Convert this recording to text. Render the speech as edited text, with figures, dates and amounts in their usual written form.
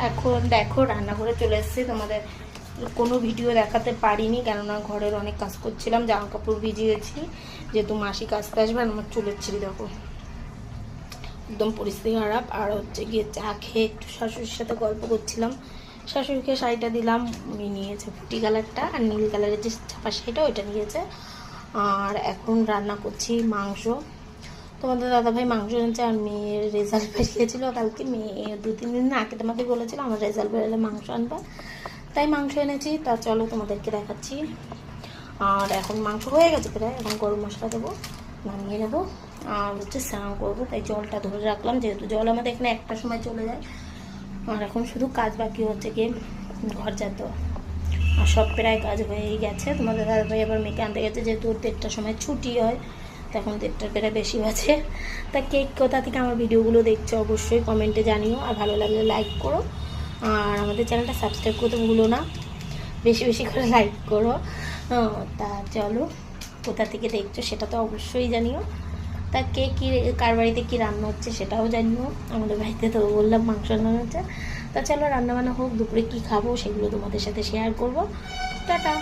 এখন দেখো রান্না করে চলে এসেছি, তোমাদের কোনো ভিডিও দেখাতে পারিনি কেননা ঘরের অনেক কাজ করছিলাম, জামা কাপড় ভিজিয়েছি যেহেতু মাসি কাজতে আসবে। আর আমার চুলের ছিঁড়ি দেখো একদম পরিস্থিতি খারাপ। আর হচ্ছে গিয়ে চা খেয়ে একটু শাশুড়ির সাথে গল্প করছিলাম। শাশুড়িকে শাড়িটা দিলাম, উনি নিয়েছে ফুটি কালারটা, আর নীল কালারের যে ছাপা শাড়িটা ওইটা নিয়েছে। আর এখন রান্না করছি মাংস। তোমাদের দাদাভাই মাংস এনেছে, আর মেয়ের রেজাল্ট বেরিয়েছিল কালকে। মেয়ে 2-3 দিন আগে তোমাকে বলেছিল আমার রেজাল্ট বেরোলে মাংস আনবা, তাই মাংস এনেছি। তা চলো তোমাদেরকে দেখাচ্ছি। আর এখন মাংস হয়ে গেছে প্রায়, এখন গরম মশলা দেবো, নামিয়ে নেবো। আর হচ্ছে স্নান করবো, তাই জলটা ধরে রাখলাম, যেহেতু জল আমাদের এখানে একটা সময় চলে যায়। আর এখন শুধু কাজ বাকি হচ্ছে গিয়ে ঘর ঝাড় দেওয়া, আর সব প্রায় কাজ হয়েই গেছে। তোমাদের দাদাভাই আবার মেয়েকে আনতে গেছে, যেহেতু 1:30টার সময় ছুটি হয়, তখন 1:30টার প্রায় বেশি বাজে। তা কে কোথা থেকে আমার ভিডিওগুলো দেখছো অবশ্যই কমেন্টে জানিও, আর ভালো লাগলে লাইক করো, আর আমাদের চ্যানেলটা সাবস্ক্রাইব করতে ভুলো না, বেশি বেশি করে লাইক করো। তা চলো, কোথা থেকে দেখছো সেটা তো অবশ্যই জানিও। তা কে কী কার বাড়িতে কী রান্না হচ্ছে সেটাও জানিও। আমাদের বাড়িতে তো বললাম মাংস রান্না হচ্ছে। তা চলো রান্নাবান্না হোক, দুপুরে কী খাবো সেগুলো তোমাদের সাথে শেয়ার করবো। টাটা।